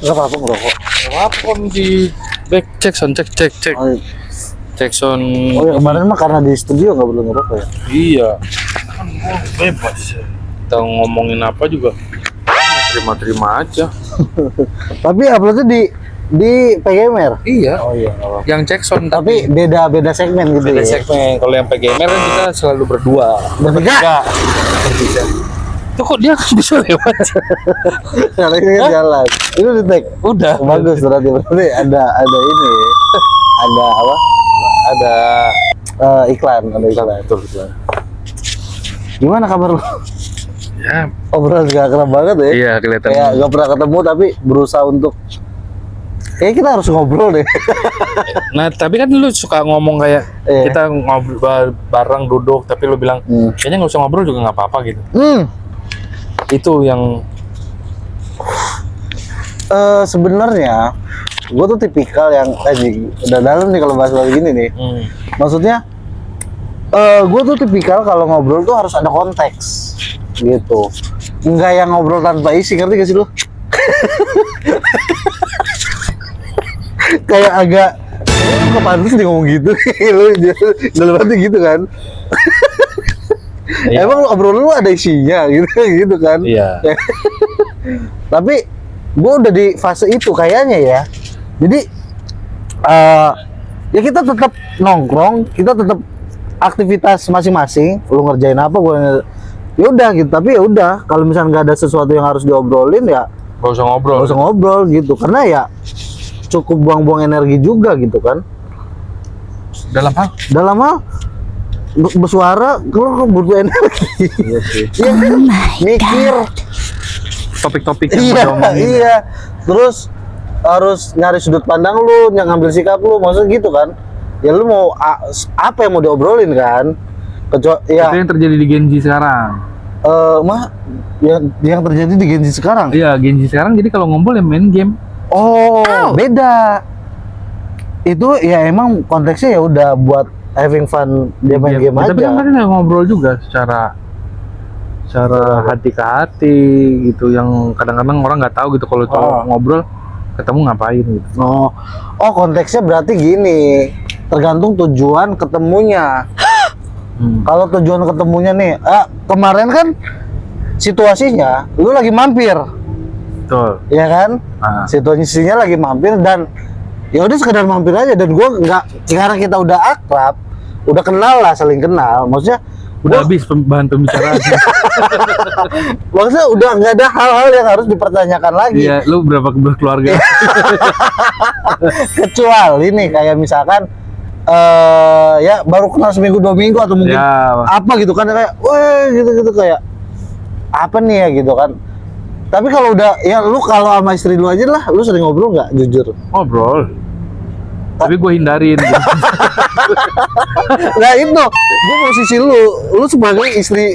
Gak apa-apa ngerokok. Apa kan di back cek sound cek Oh, cek sound. oh ya kemarin mah karena di studio nggak boleh ngerokok ya. Iya kan gua bebas ya. Kita ngomongin apa juga terima aja. Tapi uploadnya di PGMR. Iya. Oh iya. Nggak apa-apa. Yang cek sound Tapi beda segmen gitu beda ya. segmen. Kalau yang PGMR kan kita selalu berdua. Bertiga. Itu kok dia bisa lewat? Karena ini kan jalan. Itu di tag. Udah. Bagus berarti ada ini. Ada apa? Ada Iklan, ada iklan. betul iklan. Gimana kabar lu? Ya, Obrolan gak kerap banget ya. iya kelihatan. Kayak gak pernah ketemu tapi berusaha untuk kayaknya kita harus ngobrol deh. Nah, tapi kan lu suka ngomong kayak Iya. kita ngobrol bareng duduk, tapi lu bilang kayaknya nggak usah ngobrol juga nggak apa-apa gitu. Itu yang Sebenarnya gue tuh tipikal yang udah dalam nih kalau bahas begini nih. Maksudnya gue tuh tipikal kalau ngobrol tuh harus ada konteks gitu. Enggak yang ngobrol tanpa isi, ngerti gak sih lu? Kayak agak kok pantas dia ngomong gitu. Lu dalam hati gitu kan. Iya. Emang obrolan lu ada isinya gitu kan. iya. Tapi gue udah di fase itu kayaknya ya. Jadi ya kita tetap nongkrong, kita tetap aktivitas masing-masing. Lu ngerjain apa, gue ya udah gitu. Tapi ya udah, kalau misalnya nggak ada sesuatu yang harus diobrolin ya Gak usah ngobrol. nggak usah ngobrol gitu. Karena ya cukup buang-buang energi juga gitu kan. Dalam hal? Dalam hal bersuara, kalau butuh energi. Iya sih. Iya kan? Mikir. Topik-topik yang Iya, udah omongin. iya. Terus harus nyari sudut pandang lu, yang ngambil sikap lu, maksudnya gitu kan. Ya lu mau apa yang mau diobrolin kan? Kecuali ya Itu yang terjadi di Gen Z sekarang. yang terjadi di Gen Z sekarang. Iya, Gen Z sekarang jadi kalau ngobrol ya main game. Oh, beda. Itu ya emang konteksnya ya udah buat having fun, dia main game Tapi kan aja. mereka nggak ngobrol juga secara hati ke hati gitu, yang kadang-kadang orang nggak tahu gitu kalau cowok ngobrol ketemu ngapain gitu. Oh, konteksnya berarti gini, tergantung tujuan ketemunya. Kalau tujuan ketemunya nih, kemarin kan situasinya lu lagi mampir, Betul. ya kan? Nah, Situasinya lagi mampir dan ya udah sekedar mampir aja, dan gua nggak, sekarang kita udah akrab, udah kenal lah, saling kenal, maksudnya udah habis bahan pembicaraan. maksudnya udah nggak ada hal-hal yang harus dipertanyakan lagi. Iya, lu berapa berkeluarga? Kecuali nih kayak misalkan ya baru kenal seminggu 2 minggu atau mungkin Ya. apa gitu kan, kayak weh gitu kayak apa nih ya gitu kan. Tapi kalau udah ya lu kalau sama istri lu aja lah, lu sering ngobrol nggak jujur? Ngobrol. Tapi gue hindarin. Nah itu, gue posisi lu sebagai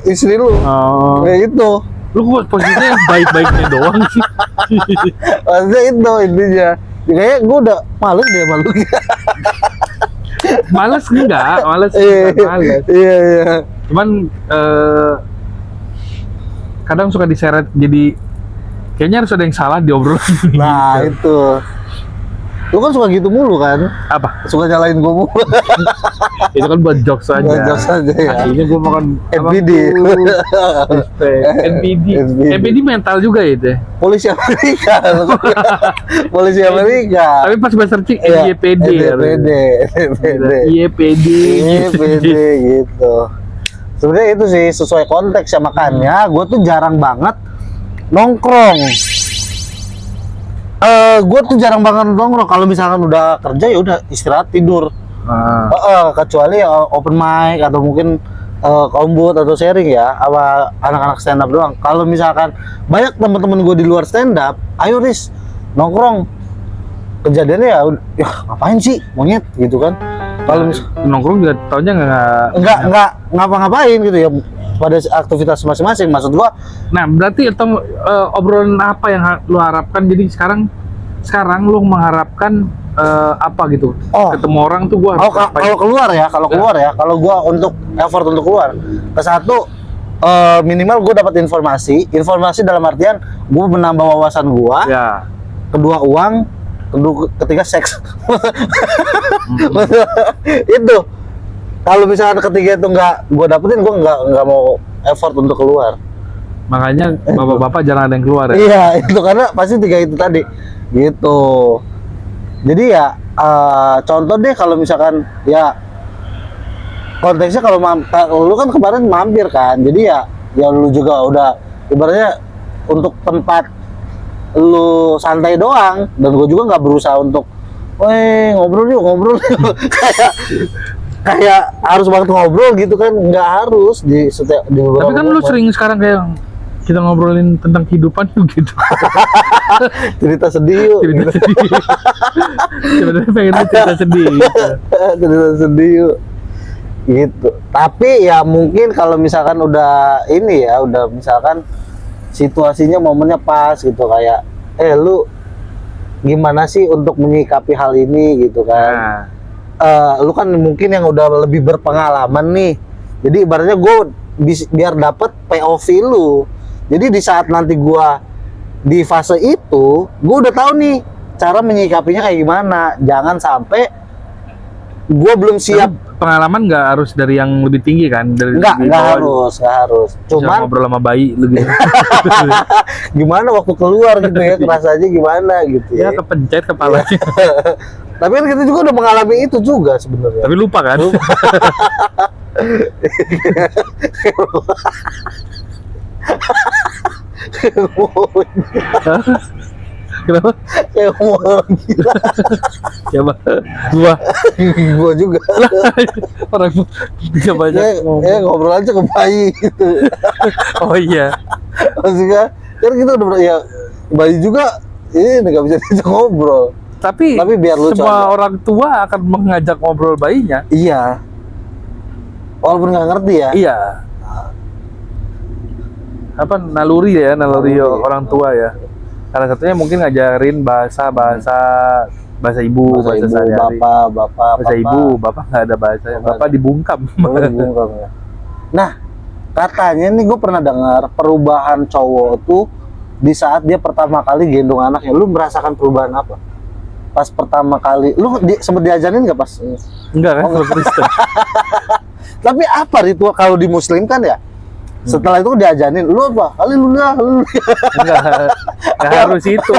istri lu. Oh. Kayak itu. Lu kok posisinya baik-baiknya doang sih. Maksudnya itu intinya. Ya, kayaknya gue udah males deh malu. Males enggak, males. Iya. Cuman kadang suka diseret jadi kayaknya harus ada yang salah diobrol. Nah itu. Lu kan suka gitu mulu kan? Apa? Suka nyalain gue mulu. Itu kan buat jokes aja. Buat jokes aja ya. Aslinya gue makan NPD. NPD mental juga ya itu. Polisi Amerika. Polisi Amerika. Tapi pas gue searching Iya, NYPD. YPD. YPD gitu. Sebenarnya itu sih sesuai konteks ya, makanya gue tuh jarang banget nongkrong. Gue tuh jarang banget nongkrong. Kalau misalkan udah kerja ya udah istirahat tidur. Kecuali open mic atau mungkin kombut atau sharing ya sama anak-anak stand up doang. Kalau misalkan banyak teman-teman gue di luar stand up, ayo Riz nongkrong. Kejadiannya ya ngapain sih monyet gitu kan. Kalau nongkrong juga taunya nggak ngapa-ngapain gitu ya, pada aktivitas masing-masing, maksud gua. Nah, berarti obrolan apa yang lu harapkan? Jadi sekarang lu mengharapkan apa gitu? Ketemu orang tuh gua kalau keluar ya, kalau gua untuk effort untuk keluar, ke satu minimal gua dapat informasi dalam artian gua menambah wawasan gua. Ya. kedua uang, ketiga seks. Itu kalau misalkan ketiga itu nggak gue dapetin, gue nggak mau effort untuk keluar. Makanya bapak-bapak jarang ada yang keluar ya. Iya, itu karena pasti tiga itu tadi gitu. Jadi ya contoh deh kalau misalkan ya konteksnya kalau lu kan kemarin mampir kan, jadi ya lu juga udah ibaratnya untuk tempat lu santai doang, dan gue juga nggak berusaha untuk ngobrol yuk kayak harus banget ngobrol gitu kan, nggak harus di setiap di beberapa Tapi kan lu momen. sering sekarang kayak kita ngobrolin tentang kehidupan tuh gitu. Cerita sedih yuk. Cerita sedih. Sebenarnya pengen lu cerita sedih gitu. Cerita sedih yuk. Gitu. Tapi ya mungkin kalau misalkan udah ini ya, udah misalkan situasinya momennya pas gitu, kayak lu gimana sih untuk menyikapi hal ini gitu kan. Lu kan mungkin yang udah lebih berpengalaman nih. Jadi ibaratnya gue biar dapet POV lu. Jadi di saat nanti gue di fase itu, gue udah tahu nih cara menyikapinya kayak gimana. Jangan sampai gue belum siap. Tapi pengalaman nggak harus dari yang lebih tinggi kan? Nggak harus. Cuman ngobrol sama bayi lu gitu. gimana waktu keluar gitu ya, rasanya gimana gitu Ya ya. kepencet kepalanya. Tapi kan kita juga udah mengalami itu juga sebenarnya. Tapi lupa kan? Kenapa? Kayak mau gila. Siapa? Gua. Gua juga. Orang bisa banyak ngomong. Ngobrol aja ke bayi gitu. Oh iya. Maksudnya kan kita udah ya bayi juga ini nggak bisa diajak ngobrol. Tapi biar lucu semua aja. orang tua akan mengajak ngobrol bayinya. Iya. Walaupun nggak ngerti ya. Iya. Apa naluri Naluri. orang tua ya. Salah satunya mungkin ngajarin bahasa ibu, bahasa sehari-hari. bapak. Bahasa ibu, bapak nggak ada bahasa. Bapak dibungkam. Dibungkam ya. Nah, katanya nih gue pernah dengar perubahan cowok tuh di saat dia pertama kali gendong anaknya. Lu merasakan perubahan apa? Pas pertama kali, lu sempet diajarin nggak pas? Enggak kan, kalau Kristen. Tapi apa ritual kalau di Muslim kan ya? Setelah itu diajarin, lu apa? Haleluya. Enggak harus itu.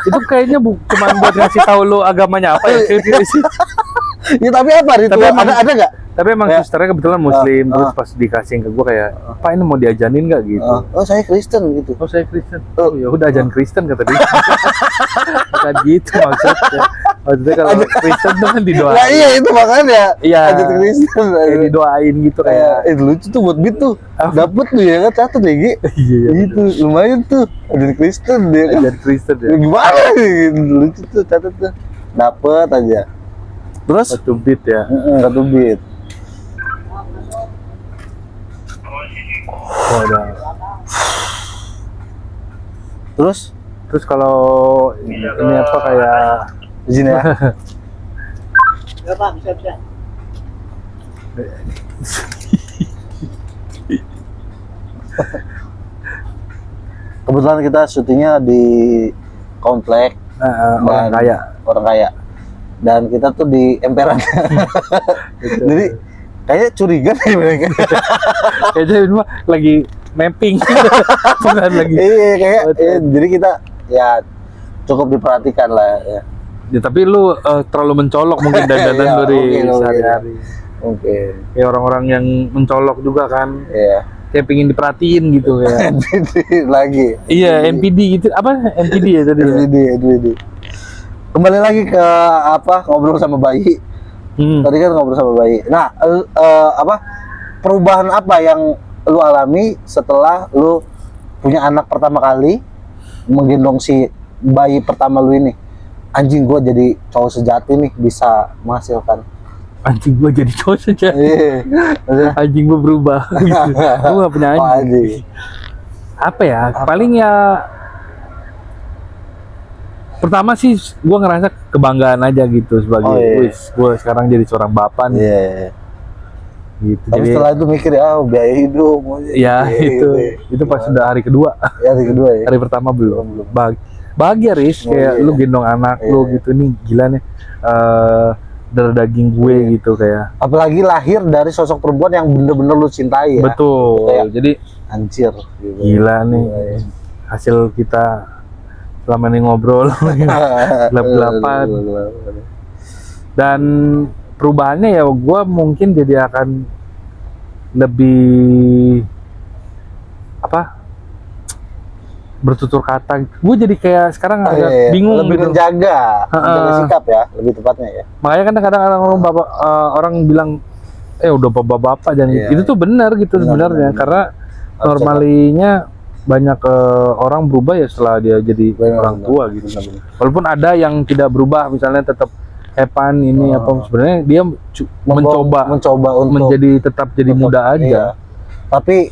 Itu kayaknya cuma buat ngasih tahu lu agamanya apa ya. Ya tapi apa ritual? Ada nggak? Tapi emang Ya. susternya kebetulan Muslim, terus pas dikasihin ke gue kayak, Pak ini mau diajanin nggak gitu? Oh saya Kristen gitu. Oh saya Kristen. Oh ya udah ajan Kristen kata dia. Bukan gitu maksudnya. Maksudnya kalau Kristen tuh kan didoain. Nah iya itu makanya. Iya. Aja Kristen. Kayak didoain gitu kayak. Lucu tuh buat beat tuh. Apa? Dapet tuh ya kan, catat ya Gi. Iya. Gitu lumayan tuh. Aja Kristen dia kan. Ajan Kristen ya. Gimana nih? Lucu tuh, catat tuh. Dapet aja. Terus? Satu beat ya. Satu beat. Oh, udah. Terus kalau ini apa kayak izin ya. Ya Pak, bisa. Kebetulan kita syutingnya di komplek orang kaya. Orang kaya. Dan kita tuh di emperan. Gitu. Jadi kayaknya curiga nih mereka. Kayaknya ini mah lagi mapping. Bukan lagi. Iya kayak jadi kita ya cukup diperhatikan lah ya. Ya, tapi lu terlalu mencolok mungkin dandanan Iya, lu di mungkin. sehari-hari. Mungkin. Kayak orang-orang yang mencolok juga kan. Iya. Kayak pengen diperhatiin gitu ya. Lagi. Iya, NPD gitu. Apa NPD ya tadi ya? NPD. Kembali lagi ke apa ngobrol sama bayi. Tadi kan ngobrol sama bayi. Nah, perubahan apa yang lu alami setelah lu punya anak pertama kali, menggendong si bayi pertama lu ini? Anjing, gua jadi cowok sejati nih, bisa menghasilkan. Anjing gua jadi cowok saja. Iya. Anjing gua berubah gitu. Gua gak punya Oh, anjing. anjing. Apa ya? Paling ya pertama sih gua ngerasa kebanggaan aja gitu sebagai wis gua sekarang jadi seorang bapak nih. Iya. Gitu. Tapi Jadi setelah itu mikir biaya hidup. ya itu pas sudah hari kedua. Ya, hari kedua ya. Hari pertama belum. bahagia Riz, kayak Iya. lu gendong anak lu Iya. gitu nih, gila nih darah daging gue gitu kayak. Apalagi lahir dari sosok perempuan yang bener-bener lu cintai ya. Betul. Kayak Jadi anjir gitu. gila nih Iya. hasil kita selama ini ngobrol gelap-gelapan. Dan perubahannya ya gue mungkin jadi akan lebih apa bertutur kata. Gue jadi kayak sekarang agak Iya. bingung Lebih gitu. menjaga sikap ya, lebih tepatnya ya. Makanya kan kadang-kadang orang bapak orang bilang udah bapak-bapak dan Iya, itu tuh benar gitu Benar, sebenarnya benar. karena Harus normalinya banyak orang berubah ya setelah dia jadi Benar, orang benar. tua gitu. Benar-benar. Walaupun ada yang tidak berubah, misalnya tetap Evan ini Oh. apa sebenarnya dia mencoba untuk menjadi tetap jadi untuk- muda aja. iya. Tapi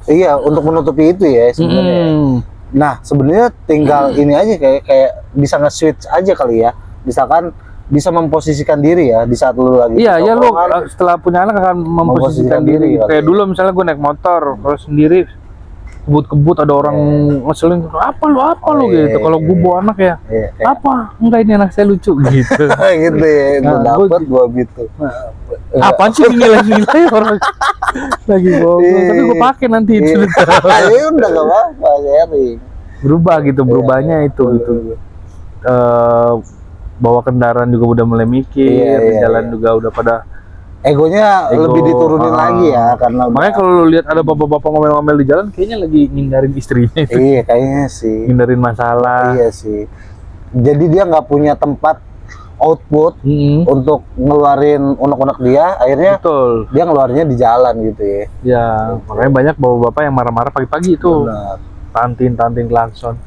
iya untuk menutupi itu ya sebenarnya. Mm. Nah, sebenarnya tinggal ini aja kayak bisa nge-switch aja kali ya. Misalkan bisa memposisikan diri ya di saat lu lagi Iya, ya lu tongkrongan. setelah punya anak akan memposisikan Memposisikan diri. diri, Kayak iya. dulu misalnya gue naik motor, kalau sendiri kebut-kebut ada orang ngeselin, apa lu iya, gitu. Kalau gue bawa anak ya, Iya, kayak apa? Enggak, ini anak saya lucu gitu. gitu ya, itu Nah, dapat gua gitu. Apaan sih nilai-nilai orang lagi bohong? Iya. Tapi gue pakai nanti itu. Ya udah gak apa-apa, sharing. Berubah gitu, berubahnya itu gitu. Bawa kendaraan juga udah mulai mikir, Iya, di iya, jalan iya. juga udah pada. Egonya Ego, lebih diturunin lagi ya karena Makanya kalau lu lihat ada bapak-bapak ngomel-ngomel di jalan, kayaknya lagi ngindarin istrinya itu, iya kayaknya sih. ngindarin masalah. Iya sih. Jadi dia nggak punya tempat output Mm-mm. untuk ngeluarin unek-unek dia, akhirnya Betul. dia ngeluarinnya di jalan gitu ya. Ya, makanya banyak bapak-bapak yang marah-marah pagi-pagi itu, Benar, tantin klakson.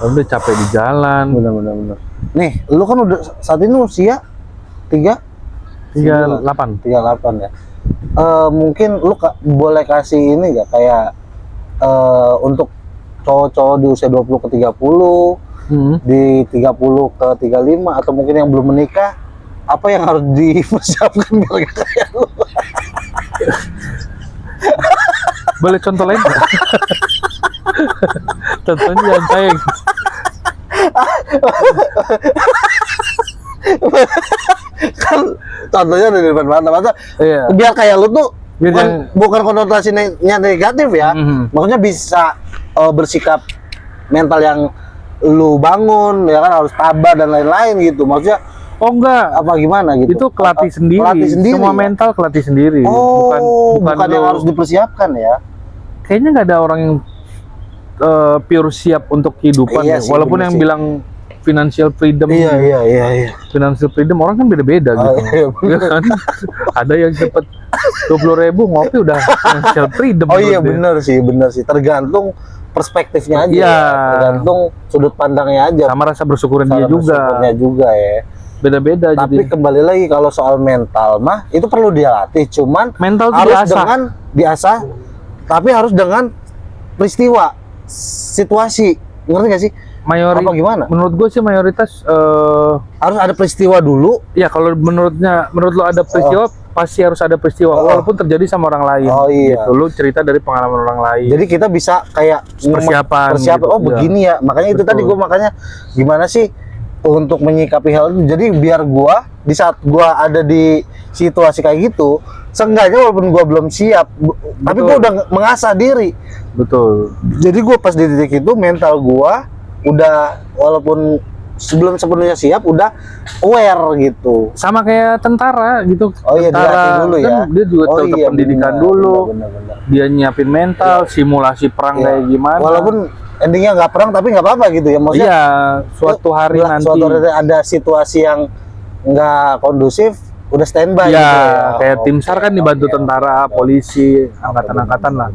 Udah capek di jalan. benar. Nih, lu kan udah saat ini usia 38. 38 ya. Mungkin lu boleh kasih ini gak kayak untuk cowok-cowok di usia 20 ke 30, Hmm. di 30 ke 35 atau mungkin yang belum menikah, apa yang harus dipersiapkan biar gak kayak lu? Boleh contoh lain nggak? Contohnya jangan saya. Kan contohnya ada di depan mata Iya. biar kayak lu tuh Biar bukan konotasinya negatif ya. Mhm. Maksudnya bisa bersikap mental yang lu bangun ya kan, harus tabah dan lain-lain gitu. Maksudnya Oh enggak, apa gimana gitu? itu kelatih sendiri. Kelatih sendiri. Semua ya? mental kelatih sendiri. Oh, bukan yang lu- harus dipersiapkan ya. Kayaknya nggak ada orang yang pure siap untuk kehidupan Iya ya. sih, Walaupun bener yang sih. bilang financial freedom. Iya. Financial freedom orang kan beda-beda gitu. iya, Ya kan? Ada yang cepet 20.000 ngopi udah financial freedom. Oh iya menurut dia. benar sih. Tergantung perspektifnya aja. Iya. Ya. Tergantung sudut pandangnya aja. Sama rasa bersyukuran Cara dia juga. bersyukurnya juga ya. Beda-beda Tapi jadi. kembali lagi kalau soal mental mah itu perlu dia latih. Cuman Mental tuh harus diasah. dengan diasah, tapi harus dengan peristiwa, situasi. Ngerti gak sih? Apa gimana? Menurut gue sih mayoritas Harus ada peristiwa dulu. ya kalau menurut lo ada peristiwa pasti harus ada peristiwa Oh. walaupun terjadi sama orang lain. Oh, iya. Gitu. Lu cerita dari pengalaman orang lain. Jadi kita bisa kayak Persiapan gitu, oh iya. begini ya. Makanya itu Betul. tadi gue makanya gimana sih untuk menyikapi hal itu. Jadi biar gua di saat gua ada di situasi kayak gitu, seenggaknya walaupun gua belum siap, tapi gua udah mengasah diri. Betul. Jadi gua pas di titik itu mental gua udah walaupun sebelum sepenuhnya siap udah aware gitu. Sama kayak tentara gitu. Oh iya, Tentara dilatih dulu ya. kan dia juga tetap pendidikan benar, dulu. benar. Dia nyiapin mental, simulasi perang Iya. kayak gimana. Walaupun endingnya nggak perang tapi nggak apa-apa gitu ya. Maksudnya iya, suatu hari nanti. suatu hari ada situasi yang nggak kondusif, udah standby Iya, gitu ya. kayak tim SAR kan dibantu Oke. tentara, polisi, angkatan-angkatan lah.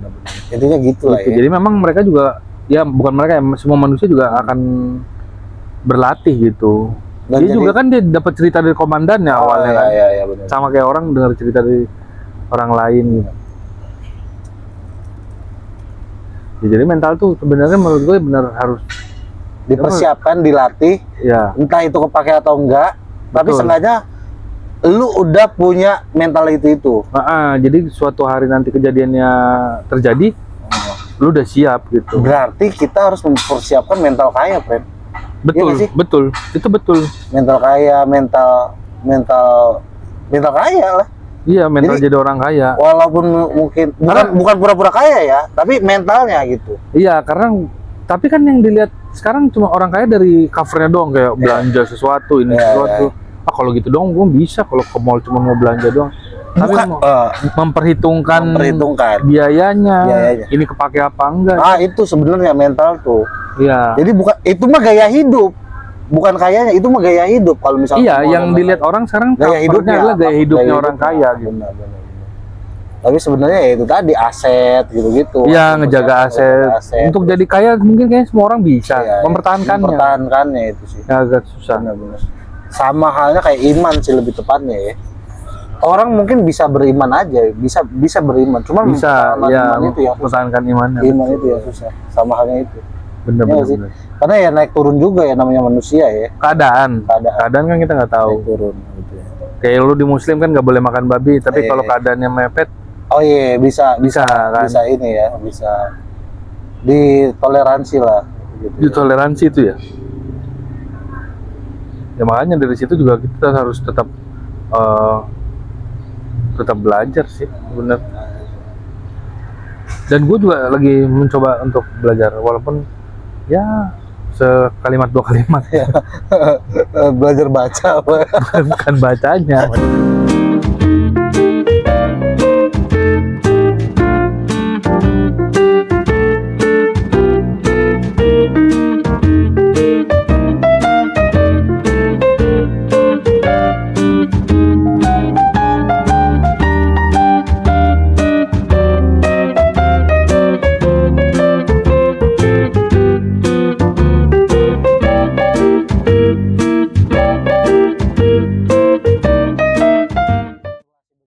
Intinya gitu lah Gitu. ya. Jadi memang mereka juga, ya bukan mereka ya, semua manusia juga akan berlatih gitu. Dan Dia jadi- juga kan dia dapat cerita dari komandannya awalnya kan. Iya, benar. Sama kayak orang dengar cerita dari orang lain gitu. Ya, jadi mental tuh sebenarnya menurut gue benar harus Dipersiapkan, dilatih, ya. entah itu kepake atau enggak, tapi Betul. seenggaknya lu udah punya mentality itu. Jadi suatu hari nanti kejadiannya terjadi, lu udah siap gitu. Berarti kita harus mempersiapkan mental kaya, friend. Betul, nggak sih? betul. Itu betul. Mental kaya, mental kaya lah. Iya, mental Jadi- jadi orang kaya. Walaupun mungkin bukan pura-pura kaya ya, tapi mentalnya gitu. Iya, karena tapi kan yang dilihat sekarang cuma orang kaya dari covernya doang, kayak belanja sesuatu, ini Iya, sesuatu. Ah, kalau gitu doang gue bisa kalau ke mall cuma mau belanja doang. Tapi Bukan memperhitungkan biayanya, Biayanya. ini kepake apa enggak. itu sebenarnya mental tuh. Iya. Jadi bukan itu mah gaya hidup. Bukan kayanya, itu mah gaya hidup kalau misalnya Iya, mau yang dan dilihat lain-lain. orang sekarang Gaya covernya hidupnya adalah gaya apa? hidupnya Gaya orang hidupnya. kaya gitu. Benar. Tapi sebenarnya ya itu tadi aset gitu-gitu. Iya, Untuk ngejaga aset. Untuk jadi kaya mungkin kayaknya semua orang bisa. Iya, Mempertahankannya. mempertahankannya itu sih. Ya, agak susah. Benar-benar. Sama halnya kayak iman sih lebih tepatnya ya. Orang mungkin bisa beriman aja, bisa beriman, cuman Bisa, mempertahankan ya, iman itu yang susah. mempertahankan imannya. Iman itu yang susah. Sama halnya itu. Bener, Iya bener, sih. bener. Karena ya naik turun juga ya namanya manusia ya. Keadaan kan kita nggak tahu. Naik turun gitu ya. Kayak lu di muslim kan nggak boleh makan babi, tapi Iya. kalau keadaannya mepet Oh iya, bisa kan. bisa ini ya, bisa ditoleransi lah gitu. Ditoleransi itu ya. Ya makanya dari situ juga kita harus tetap belajar sih, bener. Dan gue juga lagi mencoba untuk belajar, walaupun ya sekalimat dua kalimat, Belajar baca apa. bukan bacanya.